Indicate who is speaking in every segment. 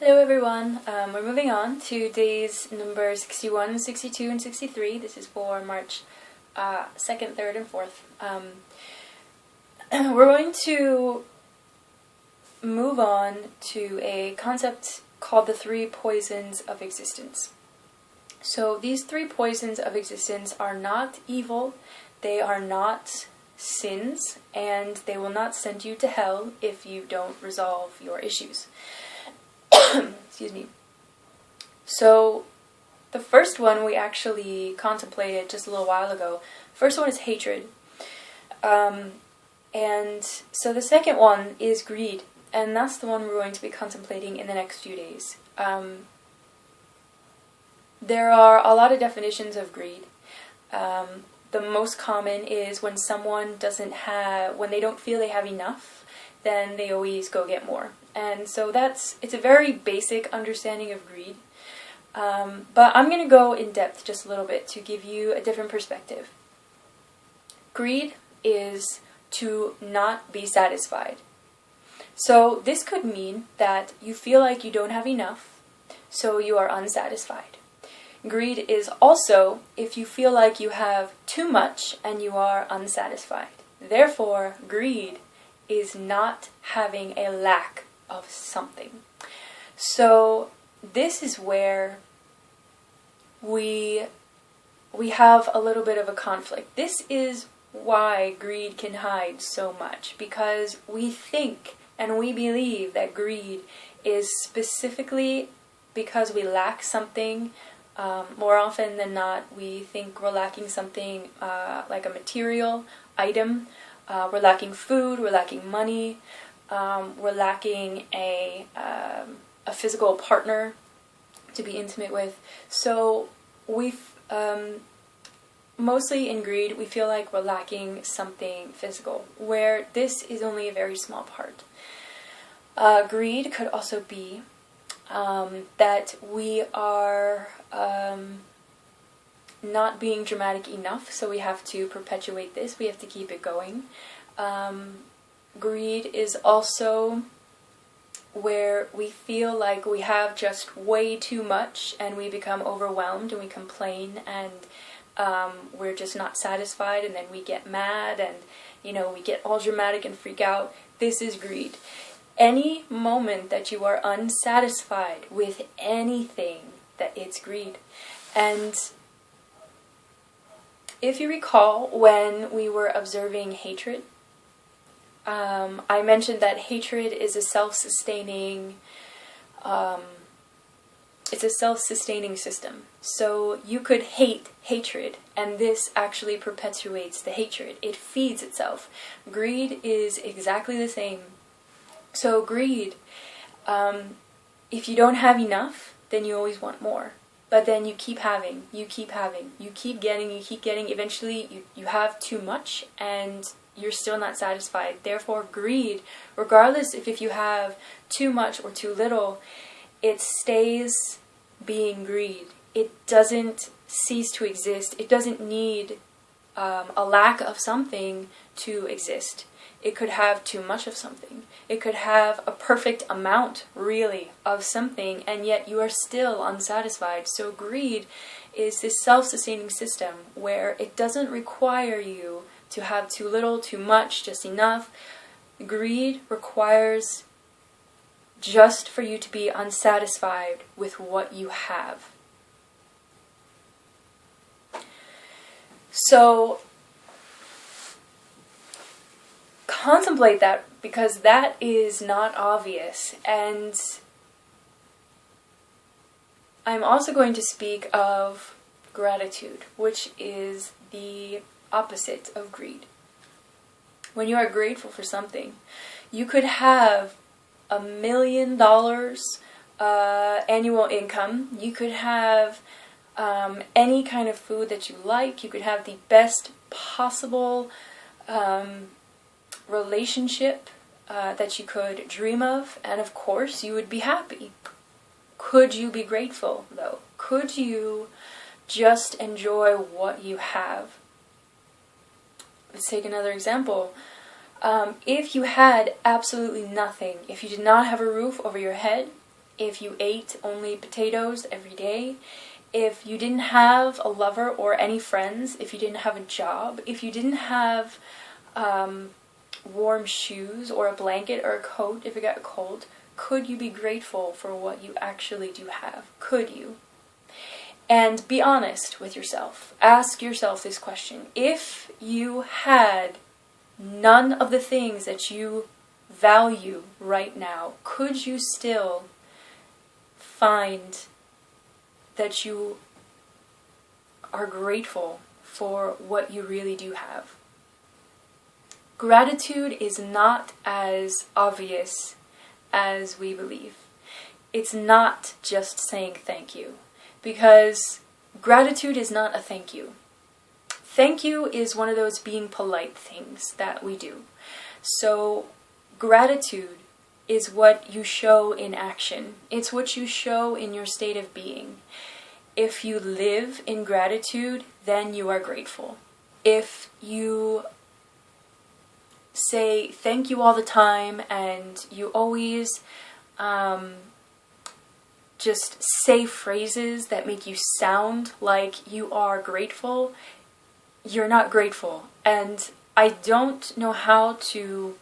Speaker 1: Hello everyone, we're moving on to days number 61, 62, and 63. This is for March 2nd, 3rd, and 4th. We're going to move on to a concept called the 3 poisons of existence. So these 3 poisons of existence are not evil, they are not sins, and they will not send you to hell if you don't resolve your issues. Excuse me. So the first one we actually contemplated just a little while ago. First one is hatred. And so the second one is greed. And that's the one we're going to be contemplating in the next few days. There are a lot of definitions of greed. The most common is when someone when they don't feel they have enough, then they always go get more. And so it's a very basic understanding of greed. But I'm going to go in depth just a little bit to give you a different perspective. Greed is to not be satisfied. So this could mean that you feel like you don't have enough, so you are unsatisfied. Greed is also if you feel like you have too much and you are unsatisfied. Therefore, greed is not having a lack of something. So this is where we have a little bit of a conflict. This is why greed can hide so much, because we think and we believe that greed is specifically because we lack something. More often than not, we think we're lacking something like a material item. We're lacking food, we're lacking money, we're lacking a physical partner to be intimate with. So mostly in greed, we feel like we're lacking something physical, where this is only a very small part. Greed could also be that we are not being dramatic enough, so we have to perpetuate this, we have to keep it going. Greed is also where we feel like we have just way too much and we become overwhelmed and we complain and we're just not satisfied, and then we get mad and we get all dramatic and freak out. This is greed. Any moment that you are unsatisfied with anything, that it's greed. And if you recall, when we were observing hatred, I mentioned that hatred is a self-sustaining system. So you could hate hatred, and this actually perpetuates the hatred. It feeds itself. Greed is exactly the same. So greed, if you don't have enough, then you always want more. But then you keep having, you keep getting, eventually you have too much and you're still not satisfied. Therefore, greed, regardless if you have too much or too little, it stays being greed. It doesn't cease to exist. It doesn't need a lack of something to exist. It could have too much of something. It could have a perfect amount, really, of something, and yet you are still unsatisfied. So greed is this self-sustaining system where it doesn't require you to have too little, too much, just enough. Greed requires just for you to be unsatisfied with what you have. So contemplate that, because that is not obvious. And I'm also going to speak of gratitude, which is the opposite of greed. When you are grateful for something, you could have $1 million annual income. You could have any kind of food that you like. You could have the best possible relationship that you could dream of, and of course you would be happy. Could you be grateful, though? Could you just enjoy what you have? Let's take another example. If you had absolutely nothing, if you did not have a roof over your head, if you ate only potatoes every day, if you didn't have a lover or any friends, if you didn't have a job, if you didn't have warm shoes or a blanket or a coat if it got cold, could you be grateful for what you actually do have? Could you? And be honest with yourself. Ask yourself this question. If you had none of the things that you value right now, could you still find that you are grateful for what you really do have? Gratitude is not as obvious as we believe. It's not just saying thank you, because gratitude is not a thank you. Thank you is one of those being polite things that we do. So gratitude is what you show in action. It's what you show in your state of being. If you live in gratitude, then you are grateful. If you say thank you all the time and you always just say phrases that make you sound like you are grateful, you're not grateful. And I don't know how to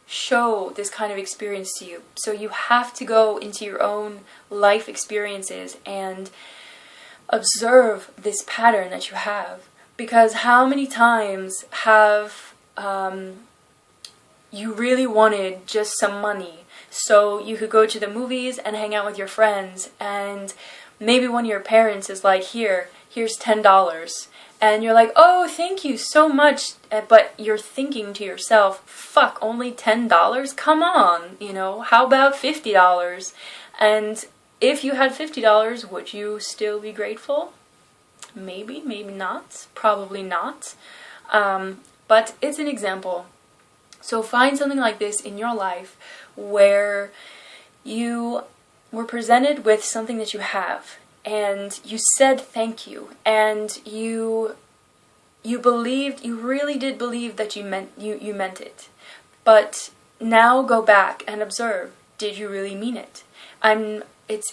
Speaker 1: show this kind of experience to you. So you have to go into your own life experiences and observe this pattern that you have. Because how many times have you really wanted just some money so you could go to the movies and hang out with your friends, and maybe one of your parents is like, here's $10. And you're like, oh, thank you so much. But you're thinking to yourself, fuck, only $10? Come on, how about $50? And if you had $50, would you still be grateful? Maybe, maybe not, probably not. But it's an example. So find something like this in your life where you were presented with something that you have, and you said thank you, and you believed, you really did believe that you meant it. But now go back and observe, did you really mean it?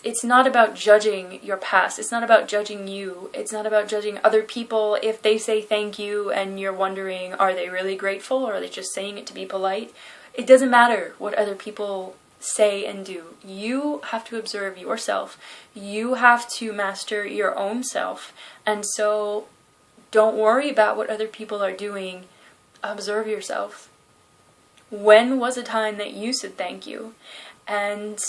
Speaker 1: It's not about judging your past. It's not about judging you. It's not about judging other people if they say thank you and you're wondering, are they really grateful or are they just saying it to be polite? It doesn't matter what other people say and do. You have to observe yourself. You have to master your own self. And so don't worry about what other people are doing. Observe yourself. When was a time that you said thank you? And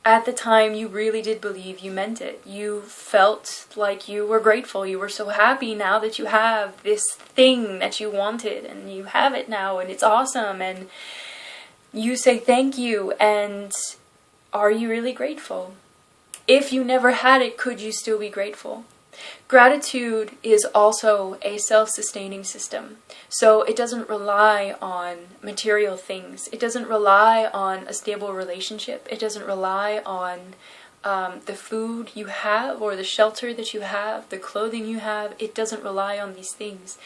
Speaker 1: at the time, you really did believe you meant it. You felt like you were grateful. You were so happy now that you have this thing that you wanted, and you have it now, and it's awesome, and you say thank you, and are you really grateful? If you never had it, could you still be grateful? Gratitude is also a self-sustaining system. So it doesn't rely on material things. It doesn't rely on a stable relationship. It doesn't rely on the food you have or the shelter that you have, the clothing you have. It doesn't rely on these things.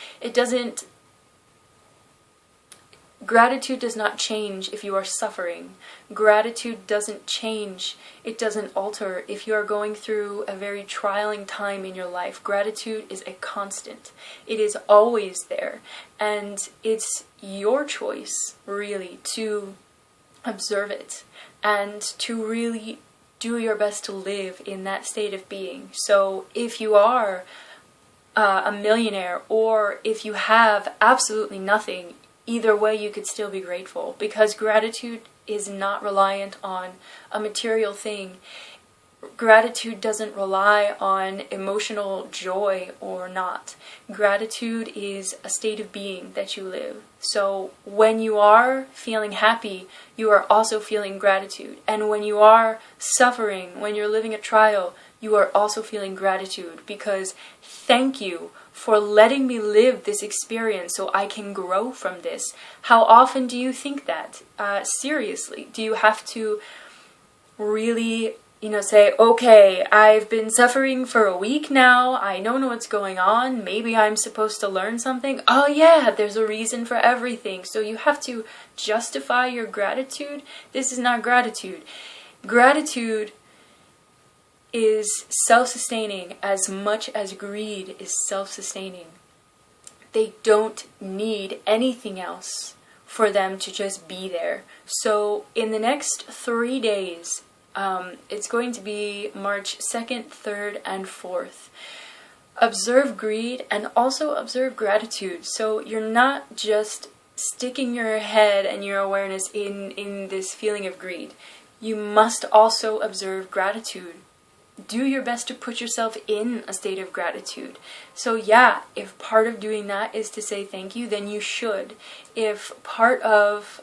Speaker 1: Gratitude does not change if you are suffering. Gratitude doesn't change. It doesn't alter if you are going through a very trying time in your life. Gratitude is a constant. It is always there. And it's your choice, really, to observe it and to really do your best to live in that state of being. So if you are a millionaire or if you have absolutely nothing, either way, you could still be grateful, because gratitude is not reliant on a material thing. Gratitude doesn't rely on emotional joy or not. Gratitude is a state of being that you live. So when you are feeling happy, you are also feeling gratitude. And when you are suffering, when you're living a trial, you are also feeling gratitude, because thank you for letting me live this experience so I can grow from this. How often do you think that? Seriously, do you have to really say, okay, I've been suffering for a week now, I don't know what's going on, maybe I'm supposed to learn something. Oh yeah, there's a reason for everything. So you have to justify your gratitude. This is not gratitude. Gratitude is self-sustaining as much as greed is self-sustaining. They don't need anything else for them to just be there. So in the next 3 days, it's going to be March 2nd, 3rd, and 4th. Observe greed and also observe gratitude. So you're not just sticking your head and your awareness in this feeling of greed. You must also observe gratitude. Do your best to put yourself in a state of gratitude. So yeah, if part of doing that is to say thank you, then you should. If part of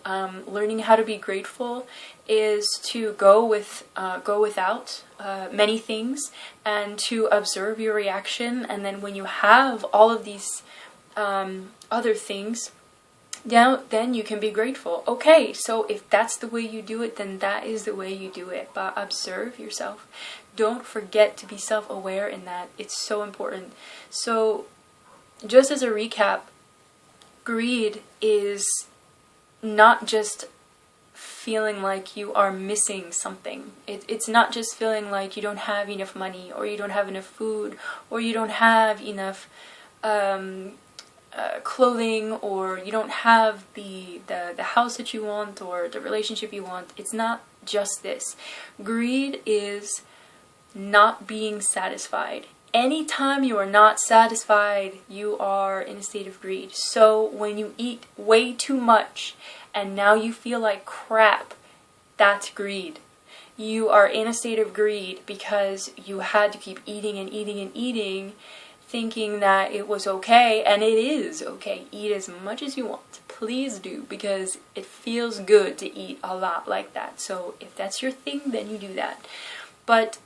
Speaker 1: learning how to be grateful is to go without many things and to observe your reaction, and then when you have all of these other things, then you can be grateful. Okay, so if that's the way you do it, then that is the way you do it. But observe yourself. Don't forget to be self-aware in that. It's so important. So, just as a recap, greed is not just feeling like you are missing something. It's not just feeling like you don't have enough money, or you don't have enough food, or you don't have enough clothing, or you don't have the house that you want, or the relationship you want. It's not just this. Greed is not being satisfied. Anytime you are not satisfied, you are in a state of greed. So when you eat way too much and now you feel like crap, that's greed. You are in a state of greed because you had to keep eating and eating and eating, thinking that it was okay, and it is okay. Eat as much as you want. Please do, because it feels good to eat a lot like that. So if that's your thing, then you do that. But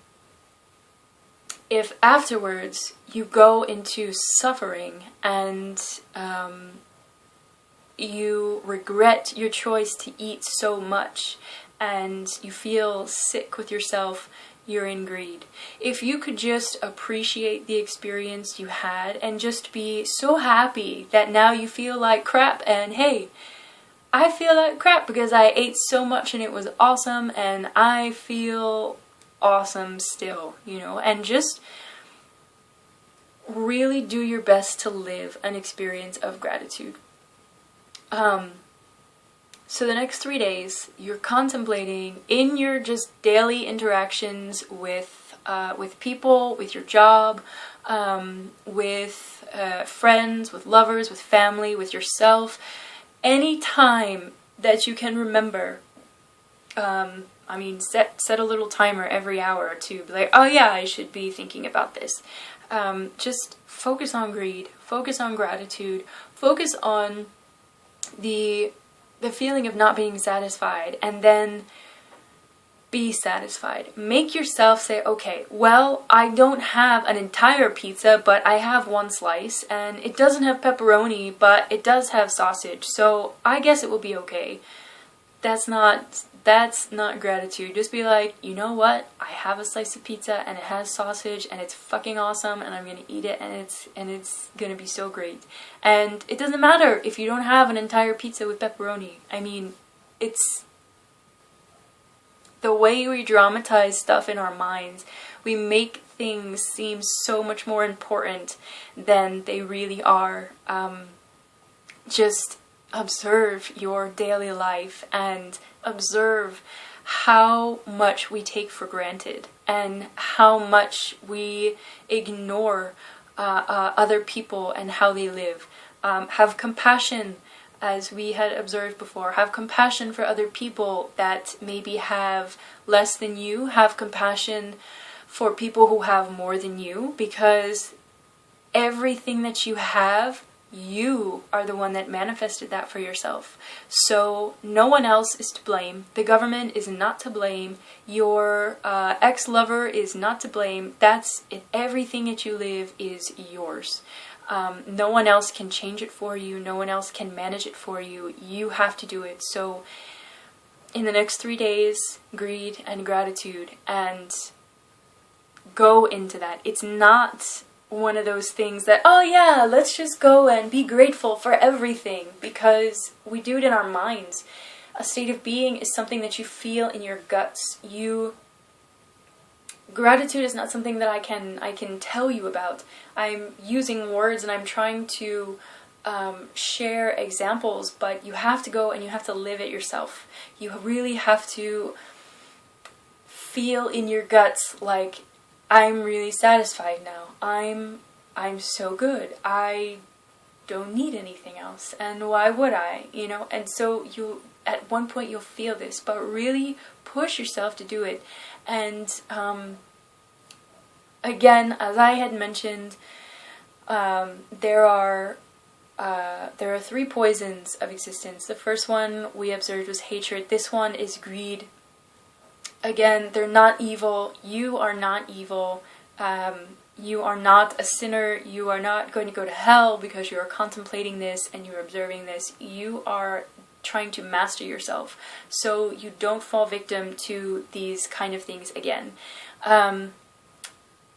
Speaker 1: if afterwards you go into suffering and you regret your choice to eat so much and you feel sick with yourself, you're in greed. If you could just appreciate the experience you had and just be so happy that now you feel like crap, and hey, I feel like crap because I ate so much and it was awesome and I feel awesome still, and just really do your best to live an experience of gratitude. So the next 3 days, you're contemplating in your just daily interactions with people, with your job, with friends, with lovers, with family, with yourself. Any time that you can remember, set a little timer every hour to be like, oh yeah, I should be thinking about this. Just focus on greed, focus on gratitude, focus on the feeling of not being satisfied, and then be satisfied. Make yourself say, okay, well, I don't have an entire pizza, but I have one slice, and it doesn't have pepperoni, but it does have sausage, so I guess it will be okay. That's not gratitude. Just be like, you know what? I have a slice of pizza and it has sausage and it's fucking awesome and I'm gonna eat it and it's gonna be so great. And it doesn't matter if you don't have an entire pizza with pepperoni. I mean, it's the way we dramatize stuff in our minds. We make things seem so much more important than they really are. Just observe your daily life and observe how much we take for granted and how much we ignore other people and how they live. Have compassion, as we had observed before. Have compassion for other people that maybe have less than you. Have compassion for people who have more than you, because everything that you have, you are the one that manifested that for yourself. So no one else is to blame. The government is not to blame. Your ex-lover is not to blame. That's it. Everything that you live is yours. No one else can change it for you. No one else can manage it for you. You have to do it. So in the next 3 days, greed and gratitude, and go into that. It's not one of those things that, oh yeah, let's just go and be grateful for everything, because we do it in our minds. A state of being is something that you feel in your guts. Gratitude is not something that I can tell you about. I'm using words and I'm trying to share examples, but you have to go and you have to live it yourself. You really have to feel in your guts like, I'm really satisfied now. I'm so good. I don't need anything else, and why would I? You know, and so you, at one point you'll feel this, but really push yourself to do it. And again, as I had mentioned, there are 3 poisons of existence. The first one we observed was hatred. This one is greed. Again, they're not evil. You are not evil. You are not a sinner. You are not going to go to hell because you are contemplating this and you're observing this. You are trying to master yourself so you don't fall victim to these kind of things again.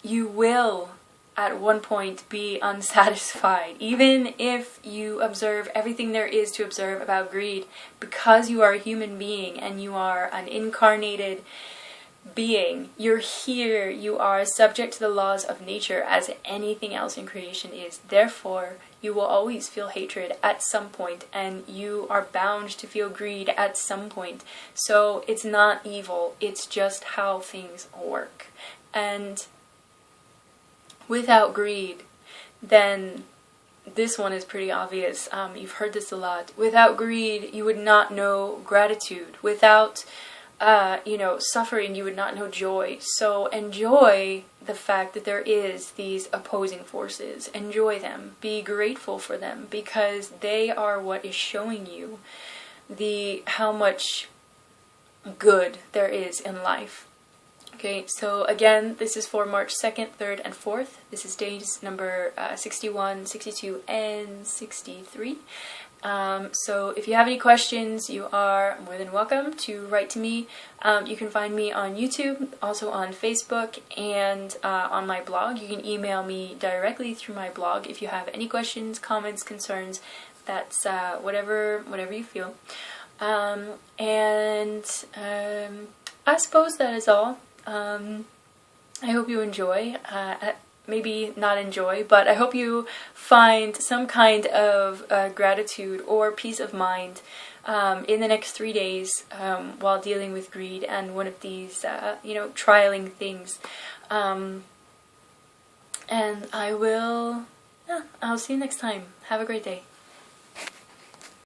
Speaker 1: You will at one point be unsatisfied, even if you observe everything there is to observe about greed, because you are a human being and you are an incarnated being. You're here, you are subject to the laws of nature as anything else in creation is. Therefore, you will always feel hatred at some point, and you are bound to feel greed at some point. So it's not evil, it's just how things work. And without greed, then this one is pretty obvious. You've heard this a lot. Without greed, you would not know gratitude. Without suffering, you would not know joy. So enjoy the fact that there is these opposing forces. Enjoy them. Be grateful for them, because they are what is showing you how much good there is in life. Okay, so again, this is for March 2nd, 3rd, and 4th. This is days number 61, 62, and 63. So if you have any questions, you are more than welcome to write to me. You can find me on YouTube, also on Facebook, and on my blog. You can email me directly through my blog if you have any questions, comments, concerns. That's whatever you feel. I suppose that is all. I hope you enjoy. Maybe not enjoy, but I hope you find some kind of gratitude or peace of mind in the next 3 days while dealing with greed and one of these, trialing things. And I'll see you next time. Have a great day.